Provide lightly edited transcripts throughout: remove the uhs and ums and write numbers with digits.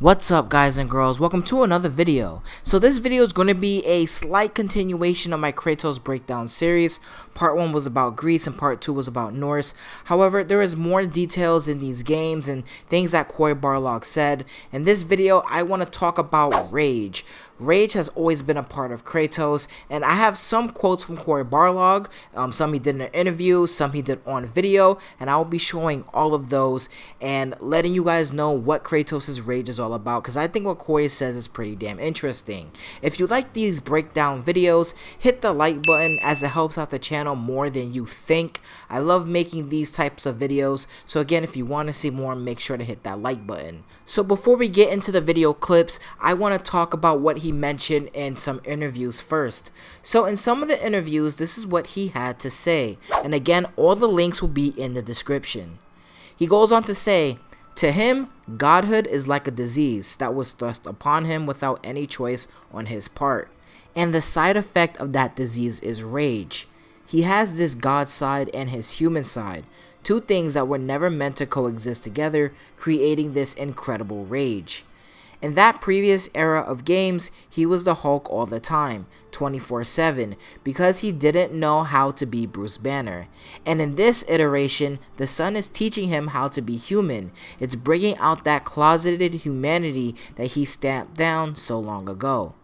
What's up, guys and girls? Welcome to another video. So this video is going to be a slight continuation of my Kratos breakdown series. Part 1 was about Greece and part 2 was about Norse. However, there is more details in these games and things that Cory Barlog said. In this video, I want to talk about rage. Rage has always been a part of Kratos, and I have some quotes from Cory Barlog, some he did in an interview, some he did on video, and I will be showing all of those and letting you guys know what Kratos' rage is all about, because I think what Cory says is pretty damn interesting. If you like these breakdown videos, hit the like button as it helps out the channel more than you think. I love making these types of videos, so again, if you want to see more, make sure to hit that like button. So before we get into the video clips, I want to talk about what he mentioned in some interviews first. So in some of the interviews, this is what he had to say, and again, all the links will be in the description. He goes on to say, to him, godhood is like a disease that was thrust upon him without any choice on his part, and the side effect of that disease is rage. He has this god side and his human side, two things that were never meant to coexist together, creating this incredible rage. In that previous era of games, he was the Hulk all the time, 24/7, because he didn't know how to be Bruce Banner. And in this iteration, the sun is teaching him how to be human. It's bringing out that closeted humanity that he stamped down so long ago.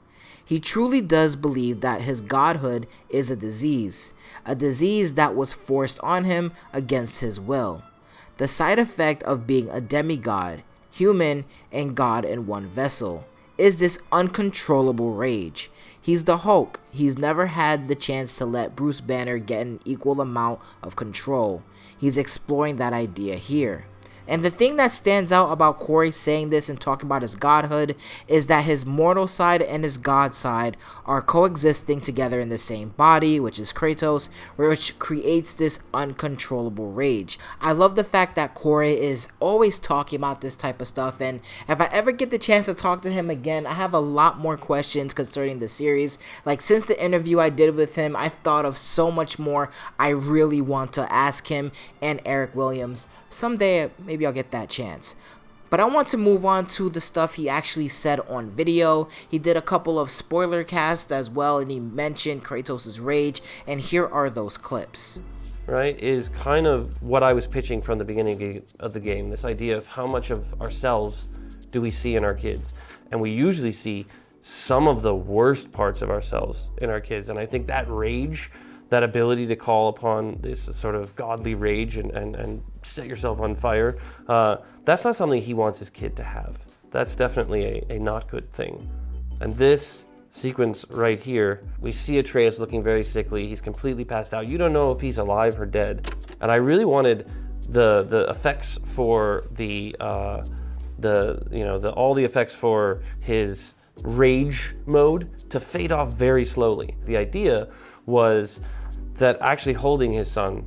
He truly does believe that his godhood is a disease that was forced on him against his will. The side effect of being a demigod, human and god in one vessel, is this uncontrollable rage. He's the Hulk. He's never had the chance to let Bruce Banner get an equal amount of control. He's exploring that idea here. And the thing that stands out about Cory saying this and talking about his godhood is that his mortal side and his god side are coexisting together in the same body, which is Kratos, which creates this uncontrollable rage. I love the fact that Cory is always talking about this type of stuff, and if I ever get the chance to talk to him again, I have a lot more questions concerning the series. Like, since the interview I did with him, I've thought of so much more I really want to ask him and Eric Williams. Someday, maybe I'll get that chance. But I want to move on to the stuff he actually said on video. He did a couple of spoiler casts as well, and he mentioned Kratos' rage, and here are those clips. Right, is kind of what I was pitching from the beginning of the game, this idea of how much of ourselves do we see in our kids. And we usually see some of the worst parts of ourselves in our kids, and I think that rage, that ability to call upon this sort of godly rage and set yourself on fire, that's not something he wants his kid to have. That's definitely a not good thing. And this sequence right here, we see Atreus looking very sickly. He's completely passed out. You don't know if he's alive or dead. And I really wanted the effects for all the effects for his rage mode to fade off very slowly. The idea was that actually holding his son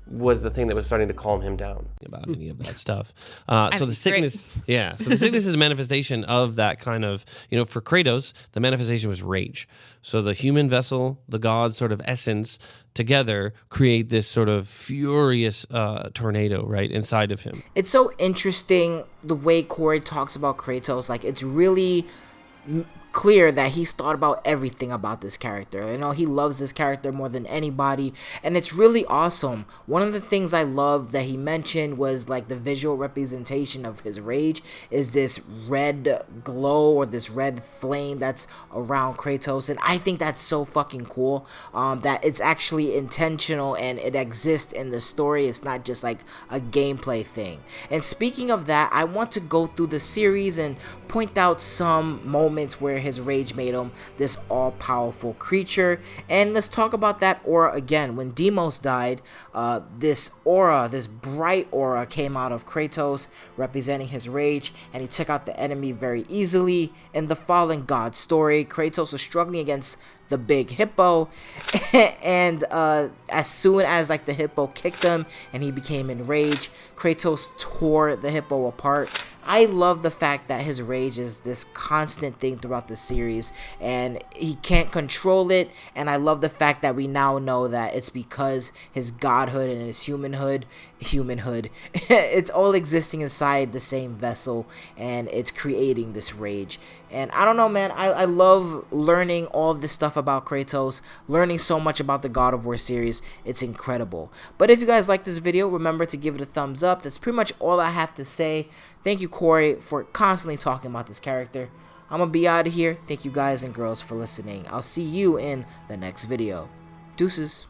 was the thing that was starting to calm him down about any of that stuff. So the sickness, so the sickness is a manifestation of that kind of, for Kratos, the manifestation was rage. So the human vessel, the god sort of essence together create this sort of furious tornado right inside of him. It's so interesting the way Cory talks about Kratos. Like, it's really clear that he's thought about everything about this character. He loves this character more than anybody, and it's really awesome. One of the things I love that he mentioned was like the visual representation of his rage is this red glow or this red flame that's around Kratos, and I think that's so fucking cool, that it's actually intentional and it exists in the story. It's not just like a gameplay thing. And speaking of that, I want to go through the series and point out some moments where his rage made him this all-powerful creature. And let's talk about that aura again. When Deimos died, this aura, this bright aura came out of Kratos representing his rage, and he took out the enemy very easily. In the Fallen God story, Kratos was struggling against the big hippo, and as soon as like the hippo kicked him and he became enraged, Kratos tore the hippo apart. I love the fact that his rage is this constant thing throughout the series and he can't control it, and I love the fact that we now know that it's because his godhood and his humanhood it's all existing inside the same vessel and it's creating this rage. And I don't know, man, I love learning all of this stuff about Kratos, learning so much about the God of War series. It's incredible. But if you guys like this video, remember to give it a thumbs up. That's pretty much all I have to say. Thank you, Cory, for constantly talking about this character. I'm gonna be out of here. Thank you guys and girls for listening. I'll see you in the next video. Deuces.